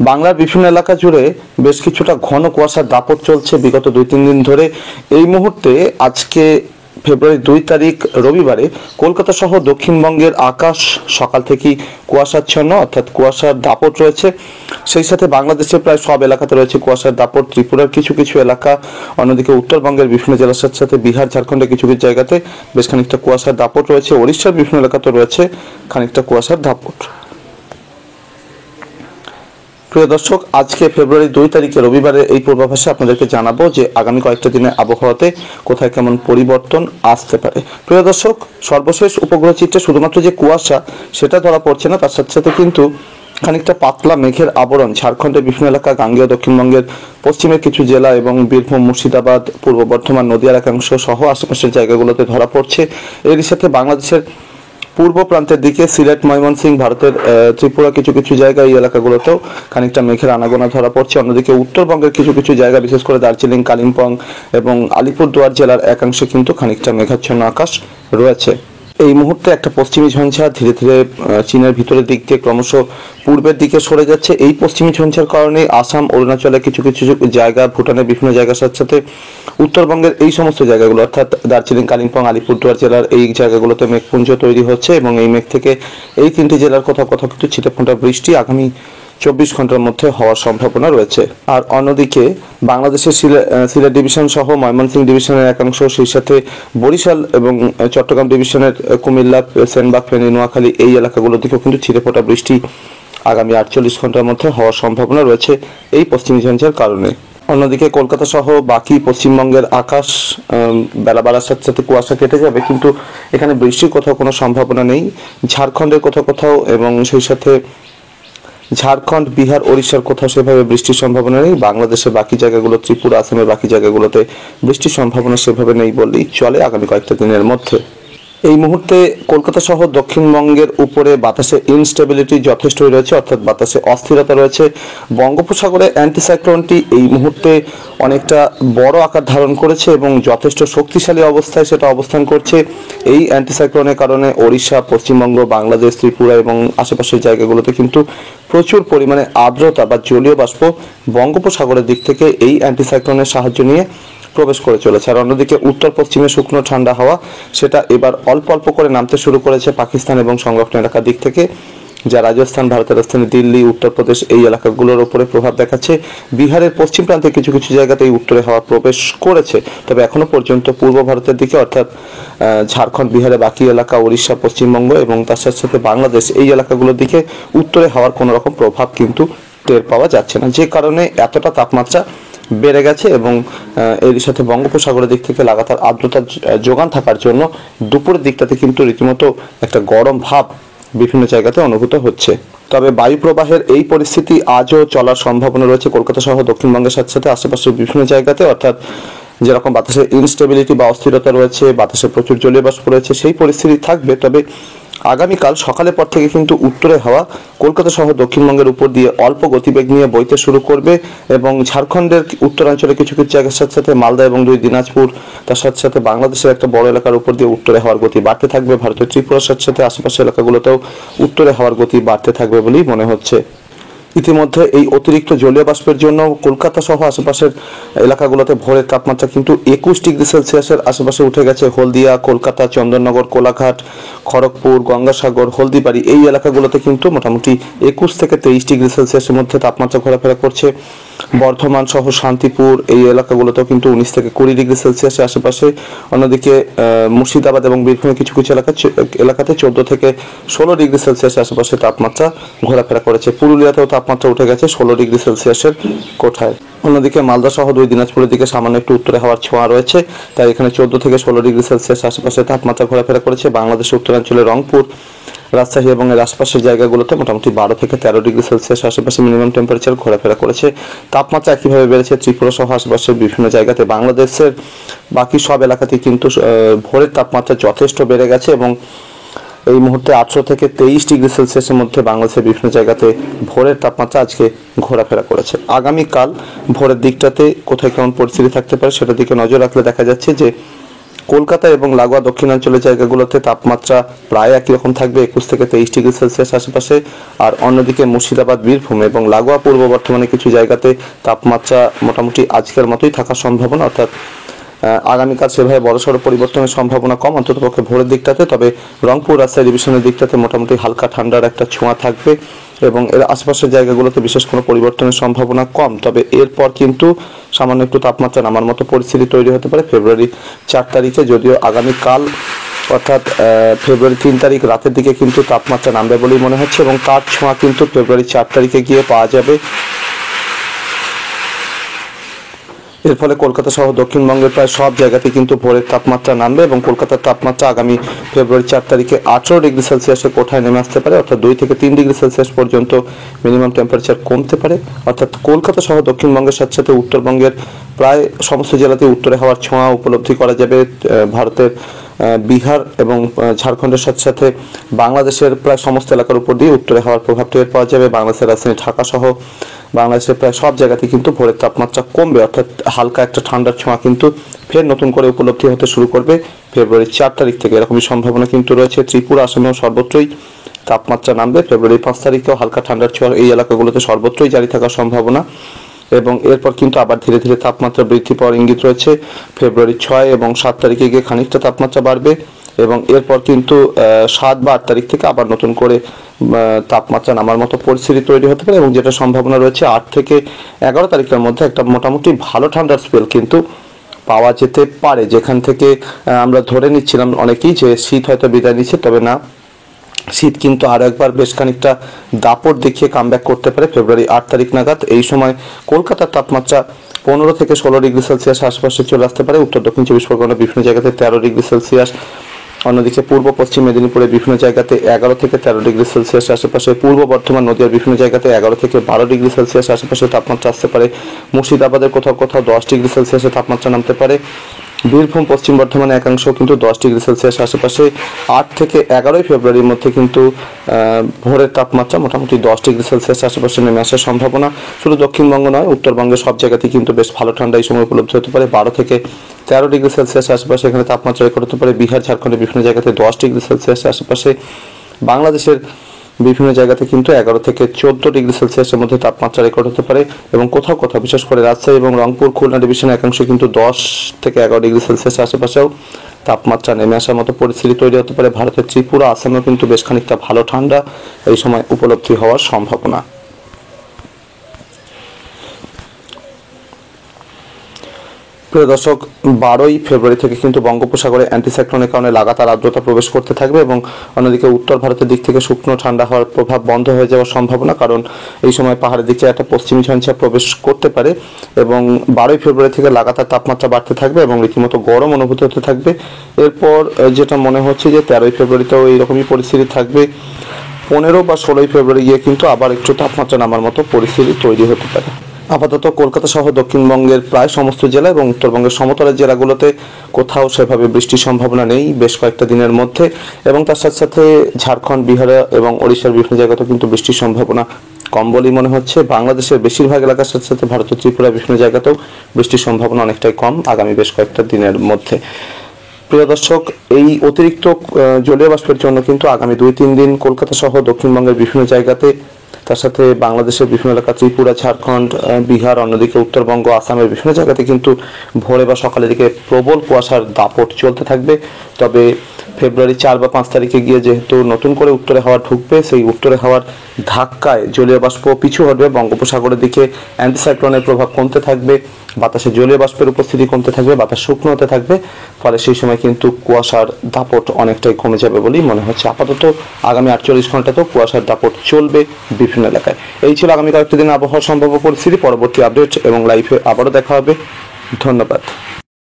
বাংলার বিভিন্ন এলাকা জুড়ে বেশ কিছুটা ঘন কুয়াশার দাপট চলছে বিগত 2-3 দিন ধরে। এই মুহূর্তে আজকে ফেব্রুয়ারি 2 তারিখ রবিবারে কলকাতা সহ দক্ষিণবঙ্গের আকাশ সকাল থেকেই কুয়াশাচ্ছন্ন, অর্থাৎ কুয়াশার দাপট রয়েছে। সেই সাথে বাংলাদেশের প্রায় সব এলাকাতে রয়েছে কুয়াশার দাপট। ত্রিপুরার কিছু কিছু এলাকা, অন্যদিকে উত্তরবঙ্গের বিভিন্ন জেলার সাথে সাথে বিহার, ঝাড়খণ্ডের কিছু কিছু জায়গাতে বেশ খানিকটা কুয়াশার দাপট রয়েছে। ওড়িশার বিভিন্ন এলাকাতে রয়েছে খানিকটা কুয়াশার দাপট। প্রিয় দর্শক, আজকে ফেব্রুয়ারি 2 তারিখে রবিবারে এই পূর্বাভাসে আপনাদেরকে জানাবো যে আগামী কয়েকটা দিনে আবহাওয়াতে কোথায় কেমন পরিবর্তন আসতে পারে। প্রিয় দর্শক, সর্বশেষ উপগ্রহ চিত্রে শুধুমাত্র যে কুয়াশা সেটা ধরা পড়ছে না, তার সাথে সাথে কিন্তু খানিকটা পাতলা মেঘের আবরণ ঝাড়খণ্ডের বিভিন্ন এলাকা, গাঙ্গেয় দক্ষিণবঙ্গের পশ্চিমের কিছু জেলা এবং বীরভূম, মুর্শিদাবাদ, পূর্ব বর্ধমান, নদিয়ার একাংশ সহ আশেপাশের জায়গাগুলোতে ধরা পড়ছে। এরই সাথে বাংলাদেশের পূর্ব প্রান্তের দিকে সিলেট, ময়মনসিংহ, ভারতের ত্রিপুরা কিছু কিছু জায়গায় এই এলাকাগুলোতেও খানিকটা মেঘের আনাগোনা ধরা পড়ছে। অন্যদিকে উত্তরবঙ্গের কিছু কিছু জায়গা, বিশেষ করে দার্জিলিং, কালিম্পং এবং আলিপুরদুয়ার জেলার একাংশে কিন্তু খানিকটা মেঘাচ্ছন্ন আকাশ রয়েছে। এই মুহূর্তে একটা পশ্চিমী ঝঞ্ঝা ধীরে ধীরে চীনের ভিতরের দিক দিয়ে ক্রমশ পূর্বের দিকে সরে যাচ্ছে। এই পশ্চিমী ঝঞ্ঝার কারণে আসাম, অরুণাচলের কিছু কিছু জায়গা, ভুটানের বিভিন্ন জায়গার সাথে সাথে উত্তরবঙ্গের এই সমস্ত জায়গাগুলো, অর্থাৎ দার্জিলিং, কালিম্পং, আলিপুরদুয়ার জেলার এই জায়গাগুলোতে মেঘপুঞ্জ তৈরি হচ্ছে এবং এই মেঘ থেকে এই তিনটি জেলার কোথাও কোথাও কিন্তু ছিটেফোঁটা বৃষ্টি আগামী 24 ঘন্টার মধ্যে হওয়ার সম্ভাবনা রয়েছে। আর অন্যদিকে বাংলাদেশের সিলেট ডিভিশন সহ ময়মনসিংহ ডিভিশনের একাংশ, সেই সাথে বরিশাল এবং চট্টগ্রাম ডিভিশনের কুমিল্লা, সেনবাগ, ফেনী, নোয়াখালী এই এলাকাগুলো থেকেও কিন্তু ছিটেফোঁটা বৃষ্টি আগামী 48 ঘন্টার মধ্যে হওয়ার সম্ভাবনা রয়েছে এই পশ্চিমী ঝঞ্ঝার কারণে। অন্যদিকে কলকাতা সহ বাকি পশ্চিমবঙ্গের আকাশ বেলা বাড়ার সাথে সাথে কুয়াশা কেটে যাবে, কিন্তু এখানে বৃষ্টির কোথাও কোনো সম্ভাবনা নেই। ঝাড়খণ্ডের কোথাও কোথাও এবং সেই সাথে ঝাড়খণ্ড, বিহার, ওড়িশার কোথাও সেভাবে বৃষ্টির সম্ভাবনা নেই। বাংলাদেশের বাকি জায়গাগুলো, ত্রিপুরা, আসামের বাকি জায়গাগুলোতে বৃষ্টির সম্ভাবনা সেভাবে নেই বললেই চলে আগামী কয়েকটা দিনের মধ্যে। এই মুহূর্তে কলকাতা সহ দক্ষিণবঙ্গের উপরে বাতাসে ইনস্টেবিলিটি যথেষ্টই রয়েছে, অর্থাৎ বাতাসে অস্থিরতা রয়েছে। বঙ্গোপসাগরে অ্যান্টিসাইক্লোনটি এই মুহূর্তে অনেকটা বড় আকার ধারণ করেছে এবং যথেষ্ট শক্তিশালী অবস্থায় সেটা অবস্থান করছে। এই অ্যান্টিসাইক্লোনের কারণে ওড়িশা, পশ্চিমবঙ্গ, বাংলাদেশ, ত্রিপুরা এবং আশেপাশের জায়গাগুলোতে কিন্তু প্রচুর পরিমাণে আর্দ্রতা বা জলীয় বাষ্প বঙ্গোপসাগরের দিক থেকে এই অ্যান্টিসাইক্লোনের সাহায্য নিয়ে প্রবেশ করে চলেছে। আর অন্যদিকে উত্তর পশ্চিমে শুকনো ঠান্ডা হাওয়া সেটা এবার অল্প অল্প করে নামতে শুরু করেছে পাকিস্তান এবং সংলগ্ন এলাকার দিক থেকে, যা রাজস্থান, ভারতের রাজধানী দিল্লি, উত্তরপ্রদেশ এই এলাকাগুলোর উপরে প্রভাব দেখাচ্ছে। বিহারের পশ্চিম প্রান্তে কিছু কিছু জায়গাতেই উত্তরে হাওয়া প্রবেশ করেছে, তবে এখনো পর্যন্ত পূর্ব ভারতের দিকে অর্থাৎ ঝাড়খণ্ড, বিহারের বাকি এলাকা, ওড়িশা, পশ্চিমবঙ্গ এবং তার সাথে সাথে বাংলাদেশ এই এলাকাগুলোর দিকে উত্তরে হাওয়ার কোনো রকম প্রভাব কিন্তু টের পাওয়া যাচ্ছে না, যে কারণে এতটা তাপমাত্রা বেড়ে গেছে। এবং এর সাথে বঙ্গোপসাগরের দিক থেকে লাগাতার আর্দ্রতার যোগান থাকার জন্য দুপুরের দিকটাতে কিন্তু রীতিমতো একটা গরম ভাব বিভিন্ন জায়গাতে অনুভূত হচ্ছে। তবে বায়ু প্রবাহের এই পরিস্থিতি আজও চলার সম্ভাবনা রয়েছে কলকাতা সহ দক্ষিণবঙ্গের সাথে সাথে আশেপাশের বিভিন্ন জায়গাতে, অর্থাৎ যেরকম বাতাসের ইনস্টেবিলিটি বা অস্থিরতা রয়েছে, বাতাসে প্রচুর জলীয় বাষ্প রয়েছে, সেই পরিস্থিতি থাকবে। তবে আগামীকাল সকালের পর থেকে কিন্তু উত্তরে হাওয়া কলকাতা সহ দক্ষিণবঙ্গের উপর দিয়ে অল্প গতিবেগ নিয়ে বইতে শুরু করবে এবং ঝাড়খণ্ডের উত্তরাঞ্চলে কিছু কিছু জায়গার সাথে সাথে মালদা এবং 2 দিনাজপুর, তার সাথে সাথে বাংলাদেশের একটা বড় এলাকার উপর দিয়ে উত্তরে হাওয়ার গতি বাড়তে থাকবে। ভারতের ত্রিপুরার সাথে সাথে আশেপাশের এলাকাগুলোতেও উত্তরে হাওয়ার গতি বাড়তে থাকবে বলেই মনে হচ্ছে। ইতিমধ্যে এই অতিরিক্ত জলীয় বাষ্পের জন্য কলকাতা সহ আশেপাশের এলাকাগুলোতে ভোরের তাপমাত্রা কিন্তু 21 ডিগ্রি সেলসিয়াসের আশেপাশে উঠে গেছে। হলদিয়া, কলকাতা, চন্দননগর, কোলাঘাট, খড়গপুর, গঙ্গাসাগর, হলদিবাড়ি এই এলাকাগুলোতে কিন্তু মোটামুটি 21 থেকে 23 ডিগ্রি সেলসিয়াসের মধ্যে তাপমাত্রা ঘোরাফেরা করছে। বর্ধমান সহ শান্তিপুর এই এলাকাগুলোতেও কিন্তু 19 থেকে 20 ডিগ্রি সেলসিয়াসের আশেপাশে। অন্যদিকে মুর্শিদাবাদ এবং বীরভূমের কিছু কিছু এলাকাতে 14 থেকে 16 ডিগ্রি সেলসিয়াসের আশেপাশে তাপমাত্রা ঘোরাফেরা করেছে। পুরুলিয়াতেও তাপমাত্রা উঠে গেছে 16 ডিগ্রি সেলসিয়াসের কোঠায়। অন্যদিকে মালদা সহ 2 দিনাজপুরের দিকে সামান্য একটু উত্তরে হাওয়ার ছোঁয়া রয়েছে, তাই এখানে 14 থেকে 16 ডিগ্রি সেলসিয়াস আশেপাশে তাপমাত্রা ঘোরাফেরা করেছে। বাংলাদেশের উত্তরাঞ্চলে রংপুর, রাজশাহী এবং এর আশপাশের জায়গাগুলোতে মোটামুটি 12 থেকে 13 ডিগ্রি সেলসিয়াস আশেপাশে মিনিমাম টেম্পারেচার ঘোরাফেরা করেছে। তাপমাত্রা একইভাবে বেড়েছে ত্রিপুরা সহ আশেপাশের বিভিন্ন জায়গাতে। বাংলাদেশের বাকি সব এলাকাতেই কিন্তু ভোরের তাপমাত্রা যথেষ্ট বেড়ে গেছে এবং এই মুহূর্তে 18 থেকে 23 ডিগ্রি সেলসিয়াসের মধ্যে বাংলাদেশের বিভিন্ন জায়গাতে ভোরের তাপমাত্রা আজকে ঘোরাফেরা করেছে। আগামীকাল ভোরের দিকটাতে কোথায় কেমন পরিস্থিতি থাকতে পারে সেটার দিকে নজর রাখলে দেখা যাচ্ছে যে কলকাতা এবং লাগোয়া দক্ষিণাঞ্চলের জায়গাগুলোতে তাপমাত্রা প্রায় একই রকম থাকবে, 21 থেকে 23 ডিগ্রি সেলসিয়াস আশেপাশে। আর অন্যদিকে মুর্শিদাবাদ, বীরভূম এবং লাগোয়া পূর্ব বর্ধমানে কিছু জায়গাতে তাপমাত্রা মোটামুটি আজকের মতোই থাকার সম্ভাবনা, অর্থাৎ আগামীকাল সেভাবে বড়সড় পরিবর্তনের সম্ভাবনা কম, অন্ততপক্ষে ভোরের দিকটাতে। তবে রংপুর, রাজশাহী ডিভিশনের দিকটাতে মোটামুটি হালকা ঠান্ডার একটা ছোঁয়া থাকবে এবং এর আশেপাশের জায়গাগুলোতে বিশেষ কোনো পরিবর্তনের সম্ভাবনা কম। তবে এরপর কিন্তু সামান্য একটু তাপমাত্রা নামার মতো পরিস্থিতি তৈরি হতে পারে ফেব্রুয়ারি 4 তারিখে, যদিও আগামীকাল অর্থাৎ ফেব্রুয়ারি 3 তারিখ রাতের দিকে কিন্তু তাপমাত্রা নামবে বলেই মনে হচ্ছে এবং তার ছোঁয়া কিন্তু ফেব্রুয়ারি 4 তারিখে গিয়ে পাওয়া যাবে। এর ফলে কলকাতা সহ দক্ষিণবঙ্গের প্রায় সব জায়গাতে কিন্তু ভোরের তাপমাত্রা নামবে এবং কলকাতার তাপমাত্রা আগামী ফেব্রুয়ারি 4 তারিখে 18 ডিগ্রি সেলসিয়াসের কোঠায় নেমে আসতে পারে, অর্থাৎ 2 থেকে 3 ডিগ্রি সেলসিয়াস পর্যন্ত মিনিমাম টেম্পারেচার কমতে পারে। অর্থাৎ কলকাতা সহ দক্ষিণবঙ্গের সাথে সাথে উত্তরবঙ্গের প্রায় সমস্ত জেলাতে উত্তরে হাওয়ার ছোঁয়া উপলব্ধি করা যাবে। ভারতের বিহার এবং ঝাড়খণ্ডের সাথে সাথে বাংলাদেশের প্রায় সমস্ত এলাকার উপর দিয়ে উত্তরে হাওয়ার প্রভাব টের পাওয়া যাবে। বাংলাদেশের রাজধানী ঢাকা সহ বাংলাদেশের প্রায় সব জায়গাতে কিন্তু ভোরের তাপমাত্রা কমবে, অর্থাৎ হালকা একটা ঠান্ডার ছোঁয়া কিন্তু ফের নতুন করে উপলব্ধি হতে শুরু করবে ফেব্রুয়ারি 4 তারিখ থেকে। এরকমই সম্ভাবনা কিন্তু রয়েছে। ত্রিপুরা, আসামেও সর্বত্রই তাপমাত্রা নামবে। ফেব্রুয়ারি 5 তারিখেও হালকা ঠান্ডার ছোঁয়া এই এলাকাগুলোতে সর্বত্রই জারি থাকার সম্ভাবনা এবং এরপর কিন্তু আবার ধীরে ধীরে তাপমাত্রা বৃদ্ধি পাওয়ার ইঙ্গিত রয়েছে। ফেব্রুয়ারি 6 এবং 7 তারিখে গিয়ে খানিকটা তাপমাত্রা বাড়বে এবং এরপর কিন্তু 7 বা 8 তারিখ থেকে আবার নতুন করে তাপমাত্রা নামার মতো পরিস্থিতি তৈরি হতে পারে এবং যেটা সম্ভাবনা রয়েছে 8 থেকে 11 তারিখের মধ্যে একটা মোটামুটি ভালো ঠান্ডার স্পেল কিন্তু পাওয়া যেতে পারে, যেখান থেকে আমরা ধরে নিচ্ছিলাম অনেকেই যে শীত হয়তো বিদায় নিচ্ছে, তবে না, শীত কিন্তু আরও একবার বেশ খানিকটা দাপট দেখিয়ে কামব্যাক করতে পারে ফেব্রুয়ারি 8 তারিখ নাগাদ। এই সময় কলকাতার তাপমাত্রা 15 থেকে 16 ডিগ্রি সেলসিয়াস আশপাশে চলে আসতে পারে। উত্তর দক্ষিণ 24 পরগনা বিভিন্ন জায়গাতে 13 ডিগ্রি সেলসিয়াস, অন্যদিকে পূর্ব পশ্চিম মেদিনীপুরে বিভিন্ন জায়গাতে 11 থেকে 13 ডিগ্রি সেলসিয়াস আশেপাশে, পূর্ব বর্ধমান, নদীয়ার বিভিন্ন জায়গাতে 11 থেকে 12 ডিগ্রি সেলসিয়াস আশেপাশে তাপমাত্রা আসতে পারে। মুর্শিদাবাদের কোথাও কোথাও 10 ডিগ্রি সেলসিয়াসে তাপমাত্রা নামতে পারে। বীরভূম, পশ্চিম বর্ধমানে একাংশ কিন্তু 10 ডিগ্রি সেলসিয়াস আশেপাশে। 8 থেকে 11 ফেব্রুয়ারির মধ্যে কিন্তু ভোরের তাপমাত্রা মোটামুটি 10 ডিগ্রি সেলসিয়াস আশেপাশে নেমে আসার সম্ভাবনা। শুধু দক্ষিণবঙ্গ নয়, উত্তরবঙ্গের সব জায়গাতেই কিন্তু বেশ ভালো ঠান্ডা এই সময় উপলব্ধ হতে পারে। 12 থেকে 13 ডিগ্রি সেলসিয়াস আশেপাশে এখানে তাপমাত্রা রেকর্ড হতে পারে। বিহার, ঝাড়খণ্ডের বিভিন্ন জায়গাতে 10 ডিগ্রি সেলসিয়াস আশেপাশে। বাংলাদেশের বিভিন্ন জায়গাতে কিন্তু 11 থেকে 14 ডিগ্রি সেলসিয়াসের মধ্যে তাপমাত্রা রেকর্ড হতে পারে এবং কোথাও কোথাও বিশেষ করে রাজশাহী এবং রংপুর, খুলনা ডিভিশনের একাংশে কিন্তু 10 থেকে 11 ডিগ্রি সেলসিয়াস আশেপাশেও তাপমাত্রা নেমে আসার মতো পরিস্থিতি তৈরি হতে পারে। ভারতের ত্রিপুরা, আসামেও কিন্তু বেশ খানিকটা ভালো ঠান্ডা এই সময় উপলব্ধি হওয়ার সম্ভাবনা। প্রিয় দর্শক, 12ই ফেব্রুয়ারি থেকে কিন্তু বঙ্গোপসাগরে অ্যান্টিসাইক্লোনের কারণে লাগাতার আর্দ্রতা প্রবেশ করতে থাকবে এবং অন্যদিকে উত্তর ভারতের দিক থেকে শুকনো ঠান্ডা হওয়ার প্রভাব বন্ধ হয়ে যাওয়ার সম্ভাবনা, কারণ এই সময় পাহাড়ের দিকে একটা পশ্চিমী ঝঞ্ঝা প্রবেশ করতে পারে এবং 12ই ফেব্রুয়ারি থেকে লাগাতার তাপমাত্রা বাড়তে থাকবে এবং রীতিমতো গরম অনুভূত হতে থাকবে। এরপর যেটা মনে হচ্ছে যে 13ই ফেব্রুয়ারিতেও এইরকমই পরিস্থিতি থাকবে। 15 বা 16ই ফেব্রুয়ারি গিয়ে কিন্তু আবার একটু তাপমাত্রা নামার মতো পরিস্থিতি তৈরি হতে পারে। আপাতত কলকাতা সহ দক্ষিণবঙ্গের প্রায় সমস্ত জেলা এবং উত্তরবঙ্গের সমতলের জেলাগুলোতে কোথাও সেভাবে বৃষ্টির সম্ভাবনা নেই বেশ কয়েকটা দিনের মধ্যে এবং তার সাথে সাথে ঝাড়খণ্ড, বিহার এবং ওড়িশার বিভিন্ন জায়গাতেও কিন্তু বৃষ্টির সম্ভাবনা কম বলেই মনে হচ্ছে। বাংলাদেশের বেশিরভাগ এলাকার সাথে সাথে ভারতের ত্রিপুরা বিভিন্ন জায়গাতেও বৃষ্টির সম্ভাবনা অনেকটাই কম আগামী বেশ কয়েকটা দিনের মধ্যে। প্রিয় দর্শক, এই অতিরিক্ত জলীয় বাষ্পের জন্য কিন্তু আগামী 2-3 দিন কলকাতা সহ দক্ষিণবঙ্গের বিভিন্ন জায়গাতে, তার সাথে বাংলাদেশের বিভিন্ন এলাকা, ত্রিপুরা, ঝাড়খণ্ড, বিহার, অন্যদিকে উত্তরবঙ্গ, আসামের বিভিন্ন জায়গাতে কিন্তু ভোরে বা সকালের দিকে প্রবল কুয়াশার দাপট চলতে থাকবে। তবে ফেব্রুয়ারি 4 বা 5 তারিখে গিয়ে যেহেতু নতুন করে উত্তরে হাওয়া ঢুকবে, সেই উত্তরে হাওয়ার ধাক্কায় জলীয় বাষ্প পিছু হটবে, বঙ্গোপসাগরের দিকে অ্যান্টিসাইক্লোনের প্রভাব কমতে থাকবে, বাতাসে জলীয় বাষ্পের উপস্থিতি কমতে থাকবে, বাতাস শুকনো হতে থাকবে, ফলে সেই সময় কিন্তু কুয়াশার দাপট অনেকটাই কমে যাবে বলেই মনে হচ্ছে। আপাতত আগামী 48 ঘন্টাতেও কুয়াশার দাপট চলবে বিভিন্ন এলাকায়। এই ছিল আগামী কয়েকটি দিন আবহাওয়ার সম্ভাব্য পরিস্থিতি। পরবর্তী আপডেট এবং লাইভে আবারও দেখা হবে। ধন্যবাদ।